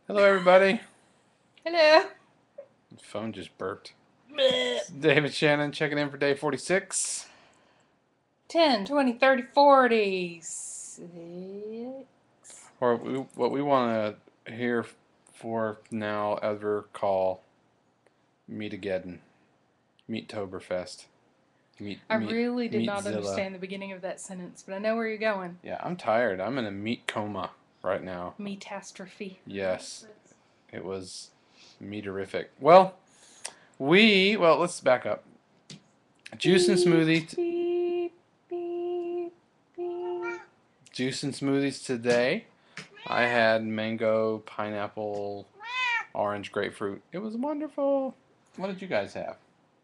Hello, everybody. Hello. The phone just burped. Bleh. It's David Shannon checking in for day 46. 10, 20, 30, 40. Or what we want to hear for now ever call meat-a-geddon. Meat-toberfest. I really did not Meatzilla. understand the beginning of that sentence, but I know where you're going. Yeah, I'm tired. I'm in a meat coma right now. Metastrophe. Yes, it was meaterific. Well, let's back up. Juice and Beep, smoothie. beep, beep, beep. Juice and smoothies today. I had mango, pineapple, orange, grapefruit. It was wonderful. What did you guys have?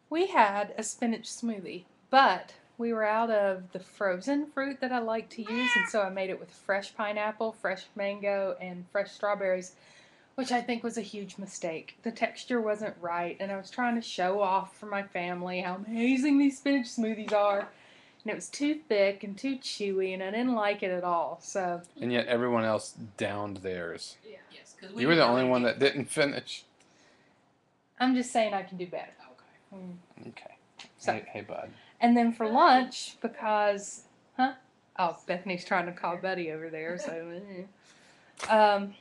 We had a spinach smoothie, but we were out of the frozen fruit that I like to use, and so I made it with fresh pineapple, fresh mango, and fresh strawberries, which I think was a huge mistake. The texture wasn't right, and I was trying to show off for my family how amazing these spinach smoothies are. And it was too thick and too chewy, and I didn't like it at all. So, And yet everyone else downed theirs. yeah. Yes, because You were the only one that didn't finish. I'm just saying I can do better. Okay. Okay. So, Hey, bud. and then for lunch, because, huh? Oh, Bethany's trying to call Buddy over there, so, um,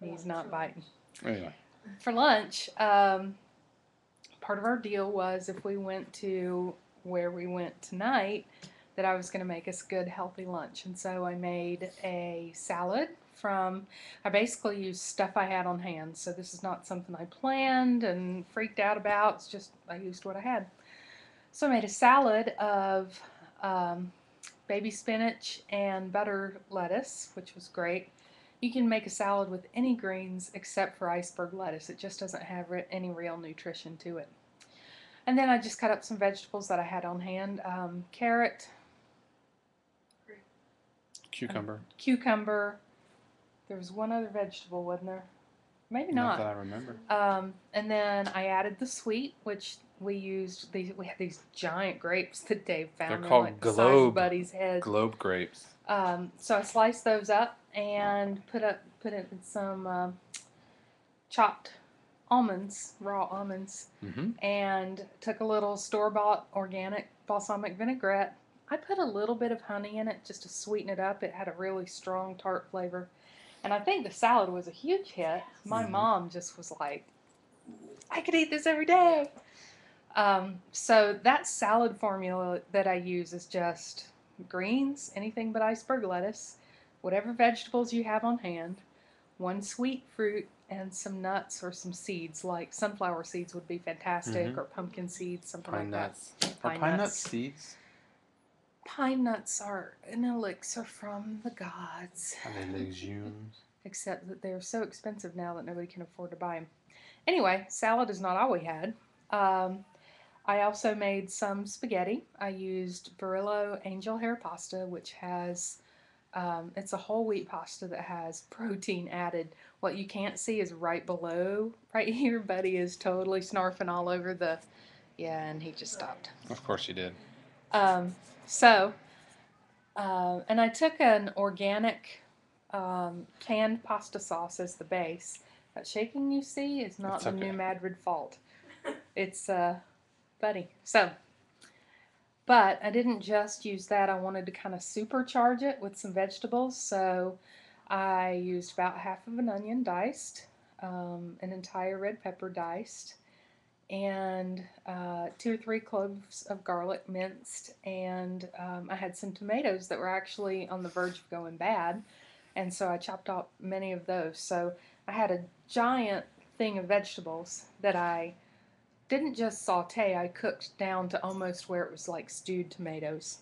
he's not biting. Anyway. For lunch, part of our deal was if we went to where we went tonight, that I was going to make us good, healthy lunch. And so I made a salad I basically used stuff I had on hand. So this is not something I planned and freaked out about. It's just I used what I had. So I made a salad of um, baby spinach and butter lettuce, which was great. You can make a salad with any greens except for iceberg lettuce. It just doesn't have any real nutrition to it. And then I just cut up some vegetables that I had on hand. Carrot, Cucumber. cucumber. There was one other vegetable, wasn't there? Maybe Not not. that I remember. And then I added the sweet, which we used. We had these giant grapes that Dave found. They're They're called like the size of Buddy's head. globe grapes. So I sliced those up and put in some chopped almonds, raw almonds, and took a little store-bought organic balsamic vinaigrette. I put a little bit of honey in it just to sweeten it up. It had a really strong tart flavor. And I think the salad was a huge hit. My mom just was like, I could eat this every day. So that salad formula that I use is just greens, anything but iceberg lettuce, whatever vegetables you have on hand, one sweet fruit, and some nuts or some seeds. Like sunflower seeds would be fantastic, or pumpkin seeds, something Pine like nuts. that. Are pine nuts seeds? Pine nuts are an elixir from the gods. Are they legumes? Except that they're so expensive now that nobody can afford to buy them. Anyway, salad is not all we had. I also made some spaghetti. I used Barillo Angel Hair Pasta, which has it's a whole wheat pasta that has protein added. What you can't see is right below, right here. Buddy is totally snarfing all over the, yeah, and he just stopped. Of course you did. Um, so, and I took an organic canned pasta sauce as the base. That shaking you see is not It's the okay. new Madrid fault. It's Buddy. So, but I didn't just use that. I wanted to kind of supercharge it with some vegetables. So I used about half of an onion diced, an entire red pepper diced, and 2 or 3 cloves of garlic minced. And I had some tomatoes that were actually on the verge of going bad. And so I chopped up many of those. So I had a giant thing of vegetables that I didn't just saute, I cooked down to almost where it was like stewed tomatoes,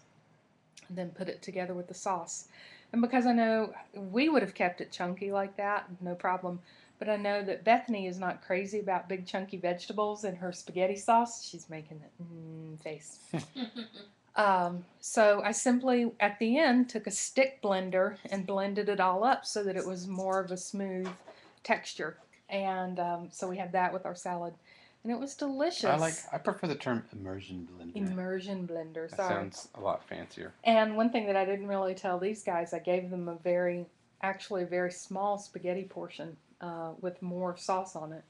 and then put it together with the sauce. And because I know we would have kept it chunky like that, no problem. But I know that Bethany is not crazy about big chunky vegetables in her spaghetti sauce. She's making the face. So I simply, at the end, took a stick blender and blended it all up so that it was more of a smooth texture. And so we had that with our salad. And it was delicious. I prefer the term immersion blender. Immersion blender, That sorry. sounds a lot fancier. And one thing that I didn't really tell these guys, I gave them a very actually a very small spaghetti portion with more sauce on it,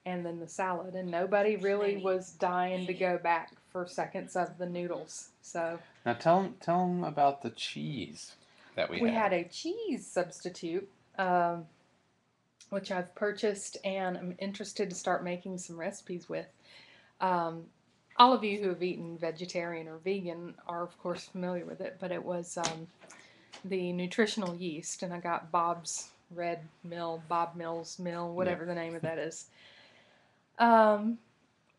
and then the salad. And nobody really was dying to go back for seconds of the noodles. So Now tell them about the cheese that we we had. had a cheese substitute, um, which I've purchased and I'm interested to start making some recipes with. Um, all of you who have eaten vegetarian or vegan are, of course, familiar with it, but it was the nutritional yeast, and I got Bob's Red Mill, Bob Mills Mill, whatever the name of that is. Um,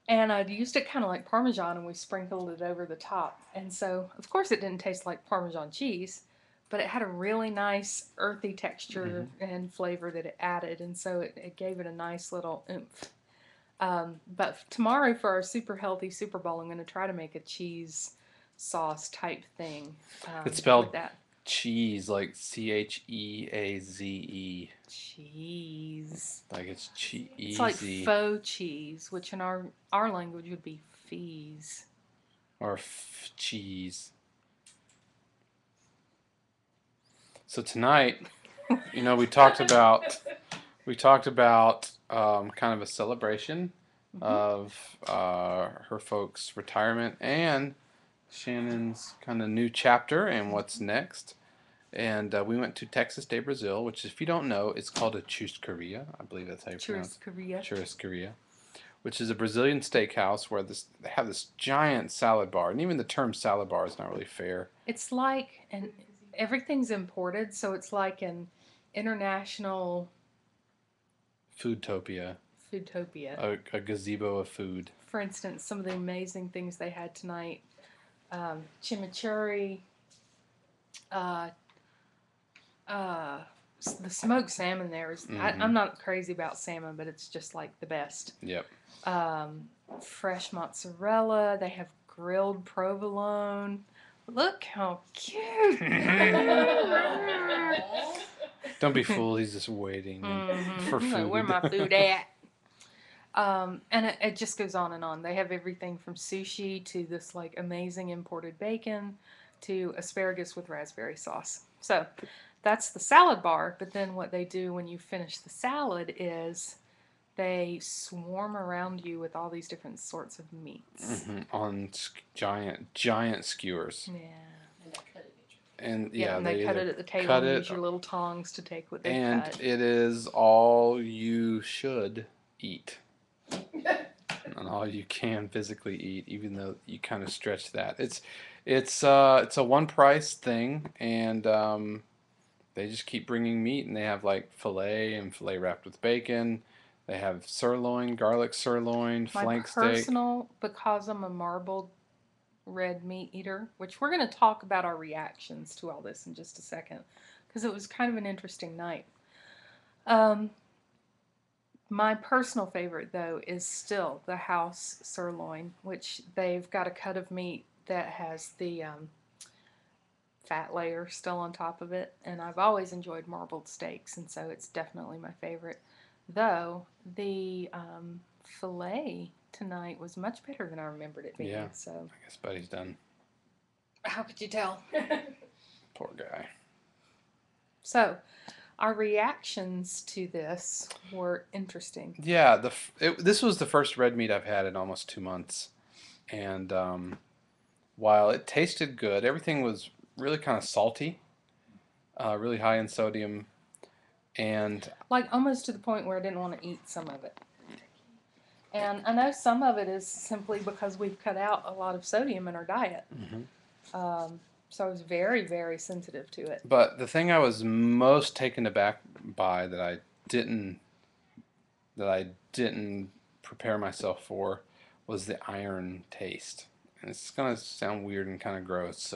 and I'd used it kind of like Parmesan, and we sprinkled it over the top. And so, of course, it didn't taste like Parmesan cheese, but it had a really nice earthy texture and flavor that it added, and so it gave it a nice little oomph. But tomorrow for our super healthy Super Bowl, I'm going to try to make a cheese sauce type thing It's with spelled that. cheese, like Cheaze. Cheese. Like it's cheesy. It's like faux cheese, which in our language would be fees. Or cheese. So tonight, you know, we talked about kind of a celebration of her folks' retirement and Shannon's kind of new chapter and what's next. And we went to Texas de Brazil, which, if you don't know, it's called a churrascaria. I believe that's how you pronounce it. Churrascaria. Which is a Brazilian steakhouse where they have this giant salad bar. And even the term salad bar is not really fair. It's like, and everything's imported, so it's like an international Foodtopia. A gazebo of food. For instance, some of the amazing things they had tonight. Chimichurri, the smoked salmon there is, I'm not crazy about salmon, but it's just like the best. Yep. Fresh mozzarella. They have grilled provolone. Look how cute. Don't be fooled. He's just waiting for food. Like, where my food at? And it just goes on and on. They have everything from sushi to this like amazing imported bacon to asparagus with raspberry sauce. So that's the salad bar. But then what they do when you finish the salad is they swarm around you with all these different sorts of meats. On giant skewers. Yeah. And and they cut it at the table and use your little tongs to take what they cut. And it is all you should eat. And all you can physically eat, even though you kind of stretch that. It's a one price thing, and they just keep bringing meat, and they have like filet and filet wrapped with bacon. They have sirloin, garlic sirloin, flank steak. Because I'm a marbled red meat eater, which we're going to talk about our reactions to all this in just a second, because it was kind of an interesting night. My personal favorite, though, is still the house sirloin, which they've got a cut of meat that has the fat layer still on top of it, and I've always enjoyed marbled steaks, and so it's definitely my favorite. Though the filet tonight was much better than I remembered it being. Yeah, so I guess Buddy's done. How could you tell? Poor guy. So, our reactions to this were interesting. Yeah, this was the first red meat I've had in almost 2 months, and while it tasted good, everything was really kind of salty, really high in sodium, and like almost to the point where I didn't want to eat some of it. And I know some of it is simply because we've cut out a lot of sodium in our diet. So I was very, very sensitive to it. But the thing I was most taken aback by that I didn't prepare myself for was the iron taste. And it's gonna sound weird and kind of gross,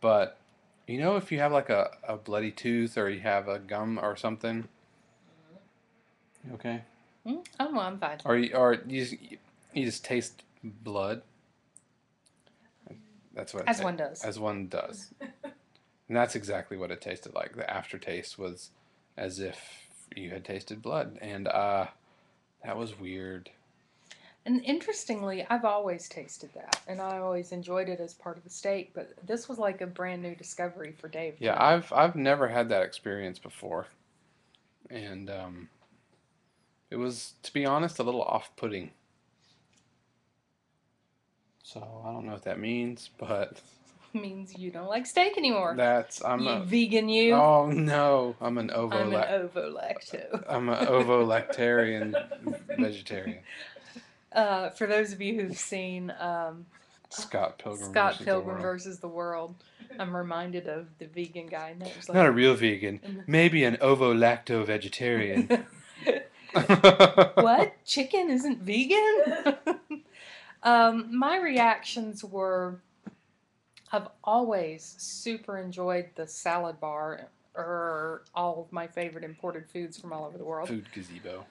but you know, if you have like a bloody tooth or you have a gum or something, you okay? Oh, no, I'm fine. Or you just taste blood. That's what as one does. As one does. And that's exactly what it tasted like. The aftertaste was as if you had tasted blood, and that was weird. And interestingly, I've always tasted that, and I always enjoyed it as part of the steak. But this was like a brand new discovery for Dave. Yeah, For me. I've never had that experience before, and it was, to be honest, a little off-putting. So I don't know what that means, but Means you don't like steak anymore. that's You vegan, you. oh no, I'm an ovo-lacto. I'm an ovo-lactarian vegetarian. For those of you who've seen Scott Pilgrim Scott versus the Pilgrim World. versus the World, I'm reminded of the vegan guy. And that was like, Not a real vegan, maybe an ovo-lacto vegetarian. What? Chicken isn't vegan? My reactions were, I've always super enjoyed the salad bar, or all of my favorite imported foods from all over the world. Food gazebo.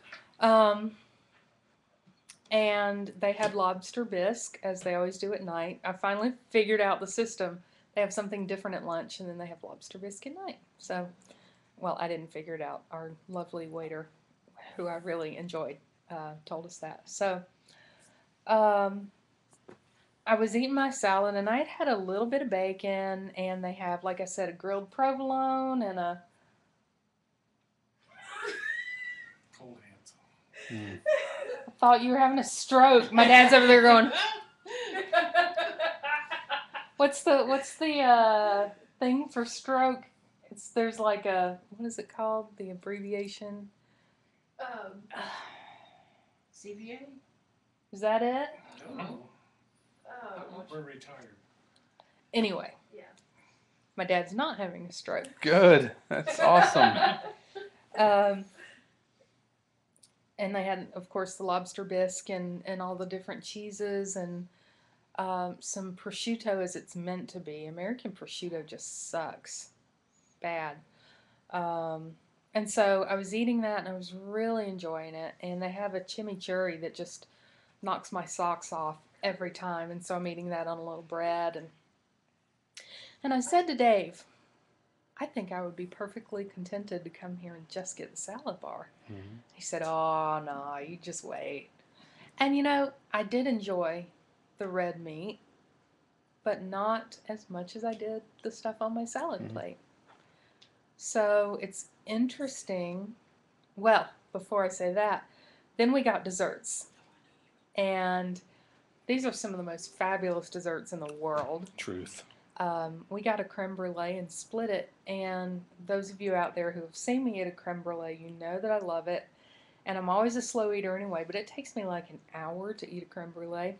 And they had lobster bisque, as they always do at night. I finally figured out the system. They have something different at lunch, and then they have lobster bisque at night. So, well, I didn't figure it out. Our lovely waiter, who I really enjoyed, told us that. So, I was eating my salad, and I had had a little bit of bacon, and they have, like I said, a grilled provolone and a... Cold hands. I thought you were having a stroke. My dad's over there going, what's the thing for stroke? There's like a, what is it called? The abbreviation? CVA? Is that it? No, Oh, we're retired. Anyway. Yeah. My dad's not having a stroke. Good. That's awesome. And they had, of course, the lobster bisque and all the different cheeses and some prosciutto as it's meant to be. American prosciutto just sucks. Bad. And so I was eating that and I was really enjoying it. And they have a chimichurri that just knocks my socks off every time. And so I'm eating that on a little bread. And I said to Dave, I think I would be perfectly contented to come here and just get the salad bar. Mm-hmm. He said, oh, no, you just wait. And, you know, I did enjoy the red meat, but not as much as I did the stuff on my salad plate. So it's interesting. Well, before I say that, then we got desserts. And these are some of the most fabulous desserts in the world. Truth. We got a creme brulee and split it, and those of you out there who have seen me eat a creme brulee, you know that I love it, and I'm always a slow eater anyway, but it takes me like an hour to eat a creme brulee.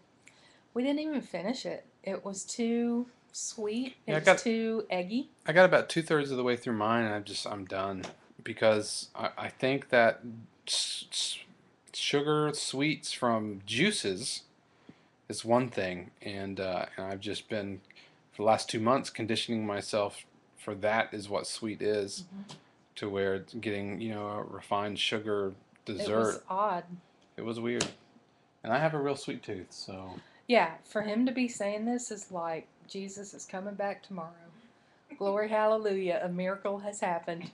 We didn't even finish it. It was too sweet. It was too eggy. I got about 2/3 of the way through mine, and I'm done, because I think that sugar sweets from juices is one thing, and I've just been, for the last 2 months, conditioning myself for that is what sweet is, to where it's getting, you know, a refined sugar dessert. It was odd. It was weird. And I have a real sweet tooth, so. Yeah, for him to be saying this is like, Jesus is coming back tomorrow. Glory, hallelujah, a miracle has happened.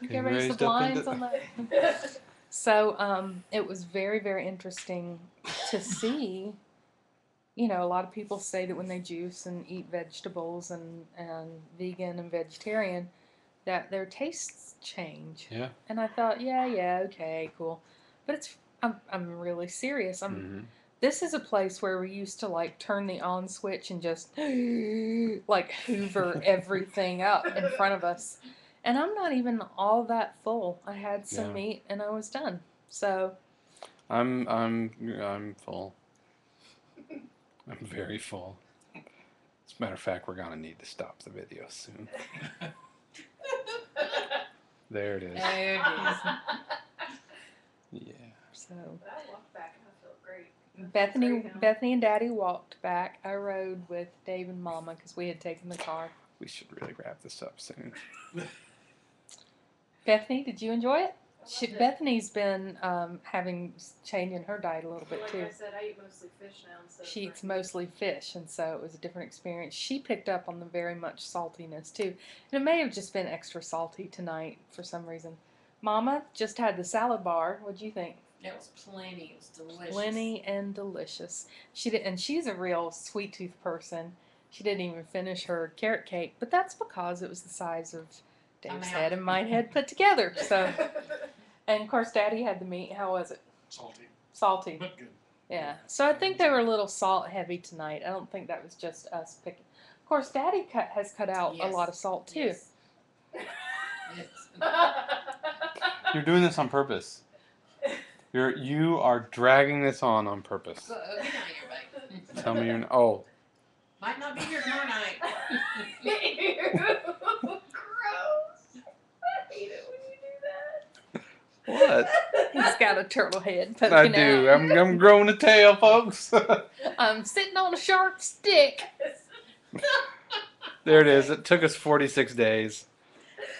Get rid of the blinds on that. So it was very, very interesting to see. You know, a lot of people say that when they juice and eat vegetables and vegan and vegetarian, that their tastes change. Yeah. And I thought, yeah, okay, cool. But I'm really serious. This is a place where we used to like turn the on switch and just like hoover everything up in front of us. And I'm not even all that full. I had some meat and I was done. So I'm full. I'm very full. As a matter of fact, we're gonna need to stop the video soon. There it is. there it is. Yeah. So But I walked back and I feel great. Bethany and Daddy walked back. I rode with Dave and Mama because we had taken the car. We should really wrap this up soon. Bethany, did you enjoy it? Bethany's been changing her diet a little bit Like too. I said, I eat mostly fish now. So She eats mostly fish, and so it was a different experience. She picked up on the very much saltiness too. And it may have just been extra salty tonight for some reason. Mama just had the salad bar. What'd you think? It was plenty. It was delicious. Plenty and delicious. She did, and she's a real sweet tooth person. She didn't even finish her carrot cake, but that's because it was the size of Dave's head and my head put together. So, and of course, Daddy had the meat. How was it? Salty, Salty. but good. Yeah. So I think they were a little salt heavy tonight. I don't think that was just us picking. Of course, Daddy has cut out a lot of salt too. Yes. Yes. You're doing this on purpose. You are dragging this on purpose. Good night, everybody. Tell me you're. Oh, Might not be here tomorrow night. Ew. Gross. I hate it when you do that. what? He's got a turtle head poking I do. out. I'm growing a tail, folks. I'm sitting on a sharp stick. There it is. It took us 46 days.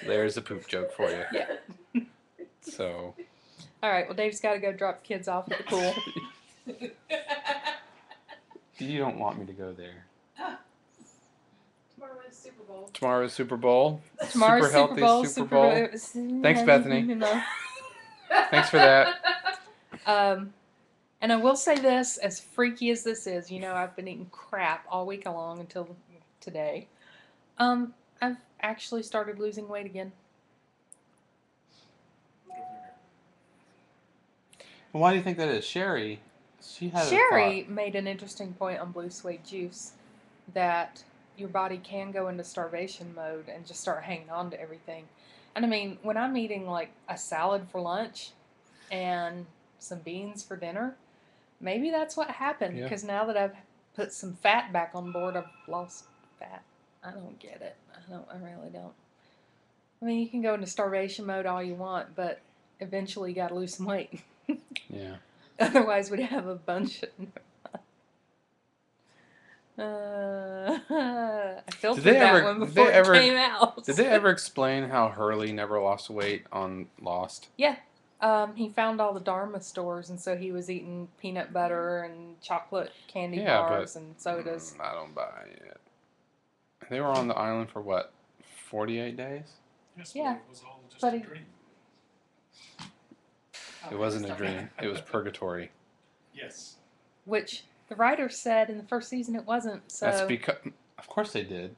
There's a poop joke for you. Yeah. So. All right. Well, Dave's got to go drop the kids off at the pool. You don't want me to go there. Tomorrow is Super Bowl. Tomorrow's Super Bowl. Tomorrow's Super healthy Bowl. Super Bowl. Thanks, Bethany. You know. Thanks for that. And I will say this, as freaky as this is, you know, I've been eating crap all week long until today. I've actually started losing weight again. Why do you think that is? Sherry, she had Sherry made an interesting point on Blue Suede Juice that your body can go into starvation mode and just start hanging on to everything. And I mean, when I'm eating like a salad for lunch and some beans for dinner, maybe that's what happened. Yeah. Because now that I've put some fat back on board, I've lost fat. I don't get it. I really don't. I mean, you can go into starvation mode all you want, but eventually you got to lose some weight. Yeah. Otherwise, we'd have a bunch of. I filtered that one before it came out. Did they ever explain how Hurley never lost weight on Lost? Yeah. He found all the Dharma stores, and so he was eating peanut butter and chocolate candy bars and sodas. I don't buy it. They were on the island for what, 48 days? Yes, Yeah. It was all just But a he- dream. It wasn't a dream. It was purgatory. Yes. Which the writers said in the first season it wasn't. So That's because, of course they did.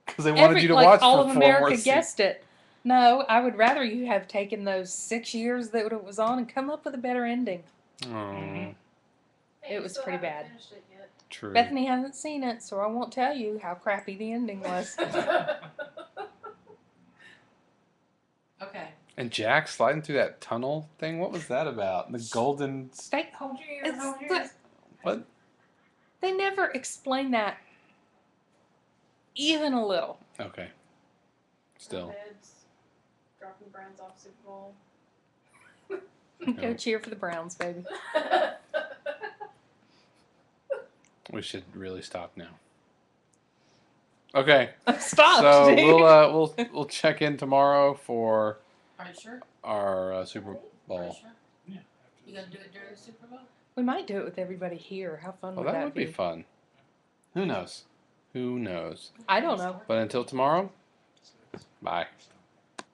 Because they wanted you to like watch all for of 4 more America seasons. guessed it. No, I would rather you have taken those 6 years that it was on and come up with a better ending. Oh, Mhm. Hey, It you was still pretty haven't bad. finished it yet. true. Bethany hasn't seen it, so I won't tell you how crappy the ending was. Okay. And Jack sliding through that tunnel thing, what was that about? The golden... They, Hold your ears. It's Hold your the- ears. What? they never explain that even a little. Okay. Still. Heads, dropping the Browns off Super Bowl. Go cheer for the Browns, baby. We should really stop now. Okay. Stop. So dude. we'll check in tomorrow for Are you sure? our Super Are you Bowl. sure? Yeah. You gonna do it during the Super Bowl? We might do it with everybody here. How fun Well, would that that would be fun. Who knows? Who knows? I don't know. But until tomorrow, bye.